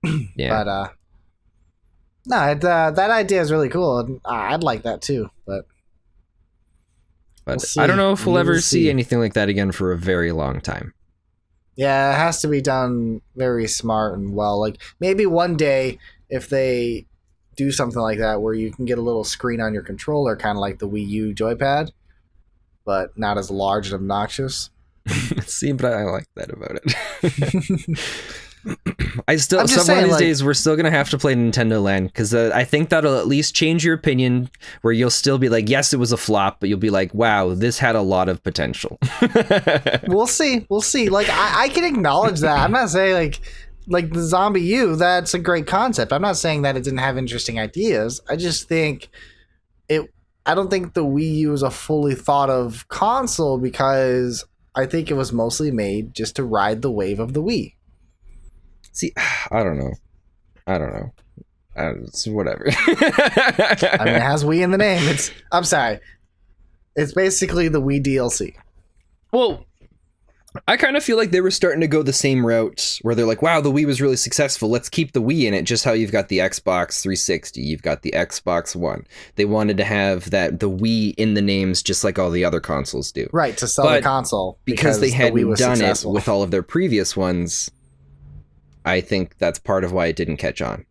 But, no, that idea is really cool, and I'd like that too, but I don't know if we'll ever see anything like that again for a very long time. Yeah, it has to be done very smart and well. Like, maybe one day, if they do something like that where you can get a little screen on your controller, kind of like the Wii U joypad, but not as large and obnoxious. See, but I like that about it. Some of these days we're still gonna have to play Nintendo Land, because I think that'll at least change your opinion, where you'll still be like, yes, it was a flop, but you'll be like, wow, this had a lot of potential. We'll see. Like, I can acknowledge that. I'm not saying like the Zombie U, that's a great concept. I'm not saying that it didn't have interesting ideas. I just think I don't think the Wii U is a fully thought of console, because I think it was mostly made just to ride the wave of the Wii. See, I don't know. It's whatever. I mean, it has Wii in the name. I'm sorry. It's basically the Wii DLC. Well, I kind of feel like they were starting to go the same route, where they're like, wow, the Wii was really successful. Let's keep the Wii in it, just how you've got the Xbox 360, you've got the Xbox One. They wanted to have the Wii in the names, just like all the other consoles do. Right, to sell the console. Because they hadn't done it with all of their previous ones, I think that's part of why it didn't catch on.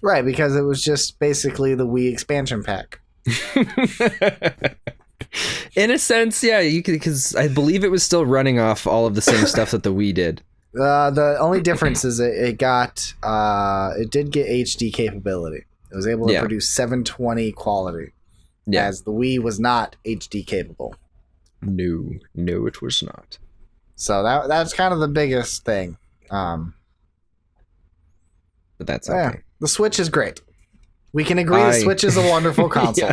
Right, because it was just basically the Wii expansion pack. In a sense, yeah, because I believe it was still running off all of the same stuff that the Wii did. The only difference is it did get HD capability. It was able to produce 720 quality, as the Wii was not HD capable. No, it was not. So that's kind of the biggest thing. But that's okay. Yeah, the Switch is great. We can agree the Switch is a wonderful console.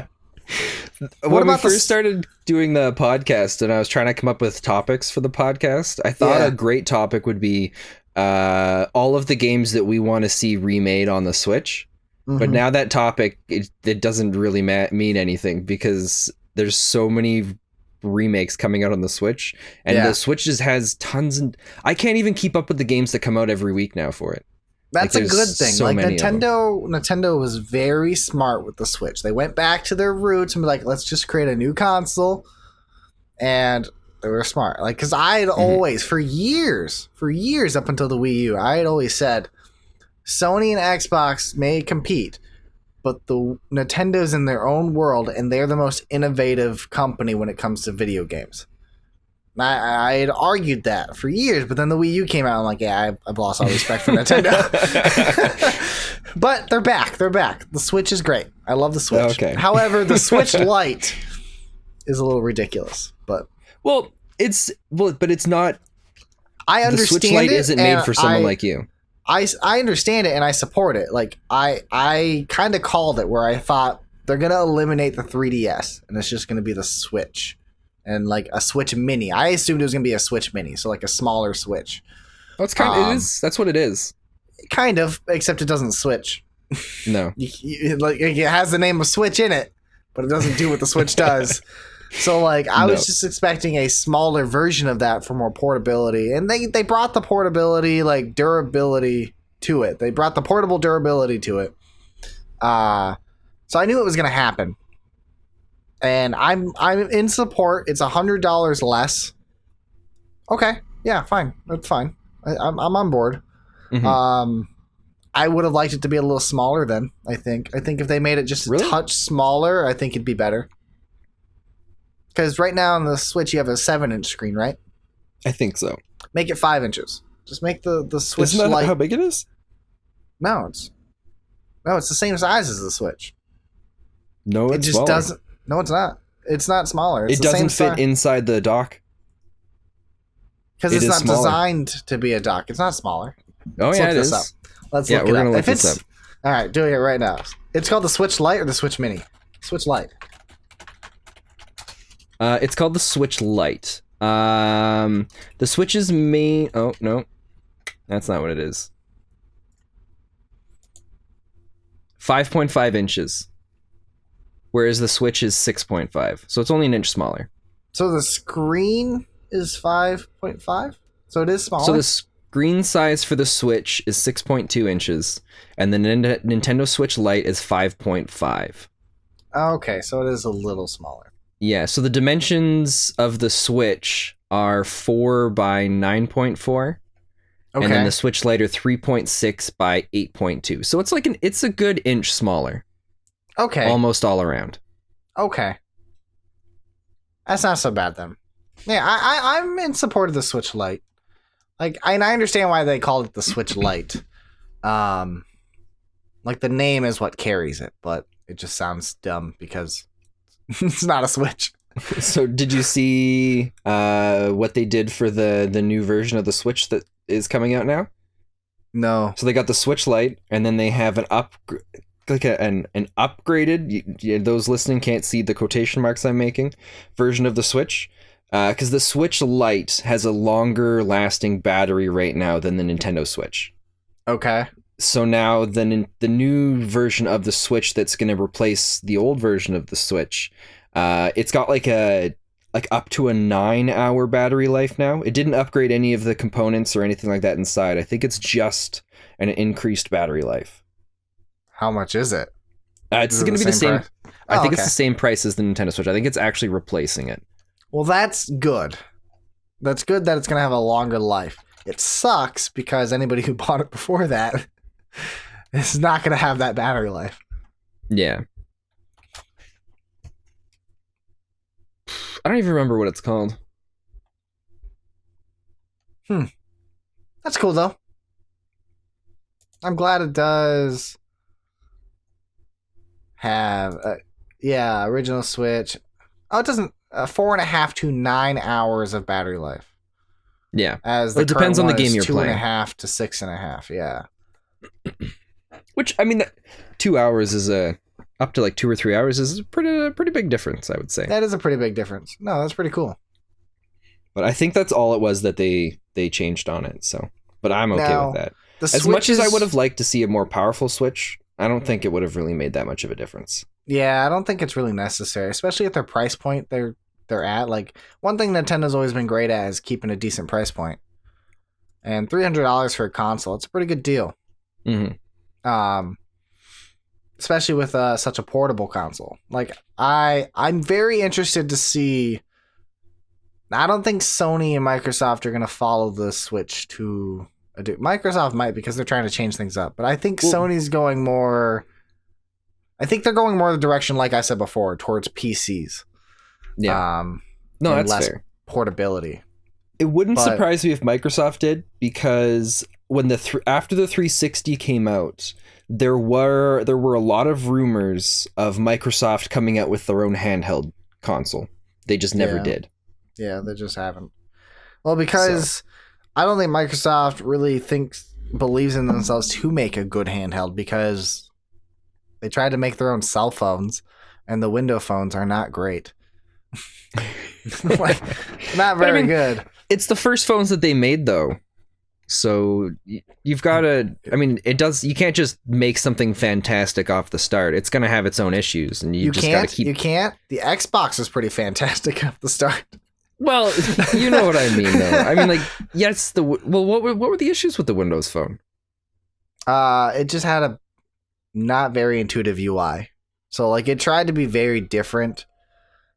When we first started doing the podcast and I was trying to come up with topics for the podcast, I thought a great topic would be all of the games that we want to see remade on the Switch. Mm-hmm. But now that topic, it doesn't really mean anything, because there's so many remakes coming out on the Switch, and the Switch just has tons, and I can't even keep up with the games that come out every week now for it. That's a good thing. So like Nintendo was very smart with the Switch. They went back to their roots and be like, let's just create a new console. And they were smart. Like, because I had always, for years up until the Wii U, I had always said Sony and Xbox may compete, but the Nintendo's in their own world, and they're the most innovative company when it comes to video games. I had argued that for years, but then the Wii U came out, and I'm like, yeah, I've lost all respect for Nintendo. But they're back. The Switch is great. I love the Switch. Okay. However, the Switch Lite is a little ridiculous. But it's not. I understand the Switch Lite isn't made for someone like you. I understand it, and I support it. Like, I kind of called it, where I thought they're gonna eliminate the 3DS, and it's just gonna be the Switch. And like a Switch Mini. I assumed it was gonna be a Switch Mini, so like a smaller Switch. Well, it is. That's what it is. Kind of, except it doesn't switch. No. Like, it has the name of Switch in it, but it doesn't do what the Switch does. So like, I was just expecting a smaller version of that for more portability, and they brought the portability, like durability to it. They brought the portable durability to it. So I knew it was gonna happen. And I'm in support. It's $100 less. Okay, yeah, fine. That's fine. I'm on board. Mm-hmm. I would have liked it to be a little smaller then, I think. I think if they made it just a touch smaller, I think it'd be better. Because right now on the Switch, you have a 7-inch screen, right? I think so. Make it 5 inches. Just make the Switch Isn't that Lite. how big it is? No, it's the same size as the Switch. No, it's just smaller. doesn't. No, it's not. It's not smaller. It's it the doesn't same fit inside the dock. because it's not smaller. designed to be a dock. It's not smaller. Oh, Let's yeah, look it this is. up. Let's Yeah, look we're it gonna up. look If this it's up. all right, doing it right now. It's called the Switch Lite or the Switch Mini. Switch Lite. It's called the Switch Lite. The Switch's main... Oh, no. That's not what it is. 5.5 inches. Whereas the Switch is 6.5. So it's only an inch smaller. So the screen is 5.5. So it is smaller. So the screen size for the Switch is 6.2 inches. And the Nintendo Switch Lite is 5.5. Okay, so it is a little smaller. Yeah, so the dimensions of the Switch are 4 by 9.4. Okay. And then the Switch Lite are 3.6 by 8.2. So it's like it's a good inch smaller. Okay. Almost all around. Okay. That's not so bad then. Yeah, I'm in support of the Switch Lite. Like, and I understand why they called it the Switch Lite. Like the name is what carries it, but it just sounds dumb because it's not a Switch. So did you see what they did for the new version of the Switch that is coming out now? No. So they got the Switch Lite, and then they have an upgraded. Those listening can't see the quotation marks I'm making. Version of the Switch, because the Switch Lite has a longer lasting battery right now than the Nintendo Switch. Okay. So now the new version of the Switch that's going to replace the old version of the Switch, it's got like up to a 9-hour battery life now. It didn't upgrade any of the components or anything like that inside. I think it's just an increased battery life. How much is it? It's going to be the same. price? I think okay. it's the same price as the Nintendo Switch. I think it's actually replacing it. Well, that's good. That's good that it's going to have a longer life. It sucks because anybody who bought it before that is not going to have that battery life. Yeah. I don't even remember what it's called. That's cool, though. I'm glad it does have, original Switch. Oh, it doesn't, 4.5 to 9 hours of battery life. Yeah. As the it depends on the game you're 2.5 playing. to 6.5, yeah. Which, I mean, 2 hours is up to like 2 or 3 hours is a pretty big difference, I would say. That is a pretty big difference. No, that's pretty cool. But I think that's all it was that they changed on it. So, but I'm okay Now, with that. The As much as I Switches- would have liked to see a more powerful Switch, I don't think it would have really made that much of a difference. Yeah, I don't think it's really necessary, especially at their price point they're at. Like, one thing Nintendo's always been great at is keeping a decent price point. And $300 for a console, it's a pretty good deal. Mm-hmm. Especially with such a portable console. Like, I'm very interested to see. I don't think Sony and Microsoft are going to follow the Switch to. Microsoft might because they're trying to change things up, but I think Sony's going more. I think they're going more the direction, like I said before, towards PCs. Yeah. No, and that's less fair. portability. It wouldn't But- surprise me if Microsoft did, because when after the 360 came out, there were a lot of rumors of Microsoft coming out with their own handheld console. They just never did. Yeah, they just haven't. Well, because I don't think Microsoft really believes in themselves to make a good handheld, because they tried to make their own cell phones, and the Windows phones are not great. Like, not very good. It's the first phones that they made, though. So you've got to. I mean, it does. You can't just make something fantastic off the start. It's going to have its own issues, and you just got to keep. You can't. The Xbox is pretty fantastic off the start. Well, you know what I mean, though. I mean, like, yes. What were the issues with the Windows Phone? It just had a not very intuitive UI. So, like, it tried to be very different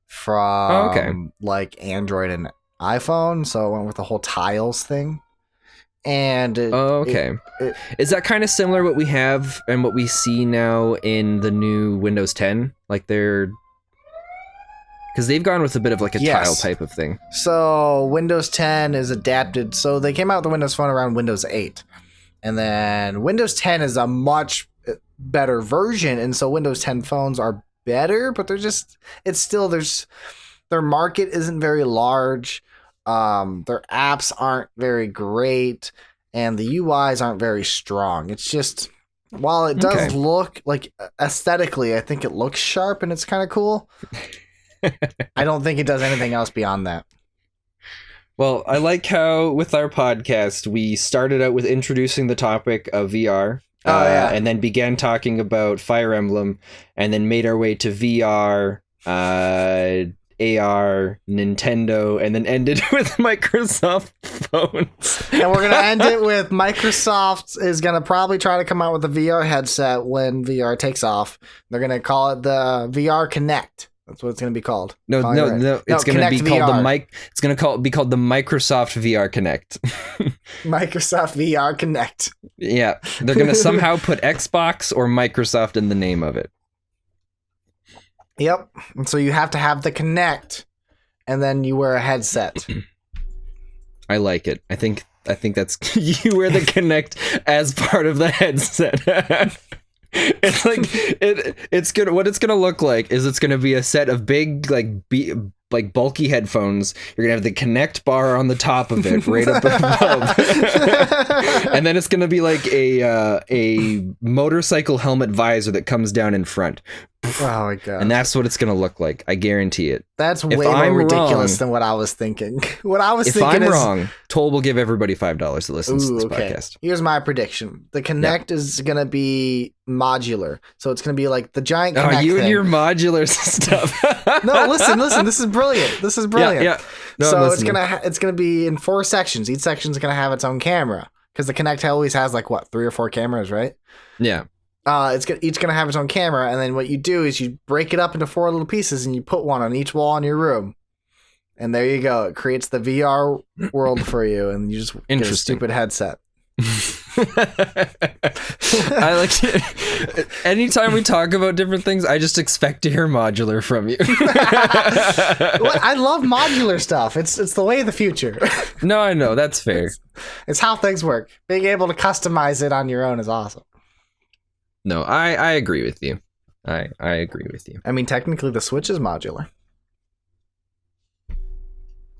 from like Android and iPhone. So it went with the whole tiles thing. And okay. Is that kind of similar what we have and what we see now in the new Windows 10? Like they're... Because they've gone with a bit of like a tile type of thing. So Windows 10 is adapted. So they came out with the Windows Phone around Windows 8. And then Windows 10 is a much better version. And so Windows 10 phones are better, but they're just... It's still... Their market isn't very large. Their apps aren't very great, and the UIs aren't very strong. It's just, while it does look like aesthetically, I think it looks sharp and it's kind of cool. I don't think it does anything else beyond that. Well, I like how with our podcast, we started out with introducing the topic of VR. And then began talking about Fire Emblem, and then made our way to VR, AR, Nintendo, and then ended with Microsoft phones. And we're going to end it with Microsoft is going to probably try to come out with a VR headset when VR takes off. They're going to call it the VR Connect. That's what it's going to be called. No. It's going to be called It's going to be called the Microsoft VR Connect. Microsoft VR Connect. Yeah, they're going to somehow put Xbox or Microsoft in the name of it. Yep. And so you have to have the Kinect, and then you wear a headset. I like it. I think that's you wear the Kinect as part of the headset. It's like it's gonna what it's gonna look like is it's gonna be a set of big like bulky headphones. You're gonna have the Kinect bar on the top of it, right up above, and then it's gonna be like a motorcycle helmet visor that comes down in front. Oh my god! And that's what it's gonna look like. I guarantee it. That's way more ridiculous than what I was thinking. What I was thinking is... If I'm wrong, Toll will give everybody $5 that listens to this podcast. Here's my prediction. The Kinect is gonna be modular. So it's gonna be like the giant Kinect thing. And your modular stuff. No, listen. This is brilliant. Yeah. No, so it's gonna be in 4 sections. Each section's gonna have its own camera. Because the Kinect always has 3 or 4 cameras, right? Yeah. It's each gonna have its own camera, and then what you do is you break it up into 4 little pieces, and you put one on each wall in your room, and there you go. It creates the VR world for you, and you just get a stupid headset. I like it. Anytime we talk about different things, I just expect to hear modular from you. I love modular stuff. It's the way of the future. No, I know that's fair. It's how things work. Being able to customize it on your own is awesome. No, I agree with you. I agree with you. I mean, technically, the Switch is modular.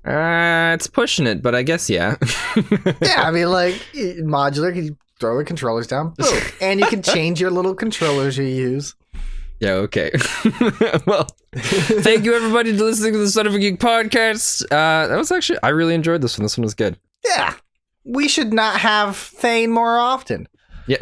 It's pushing it, but I guess yeah. Yeah, I mean, modular. You throw the controllers down, boom, and you can change your little controllers you use. Yeah. Okay. Well, thank you everybody for listening to the Son of a Geek podcast. That was actually I really enjoyed this one. This one was good. Yeah, we should not have Thane more often. Yeah.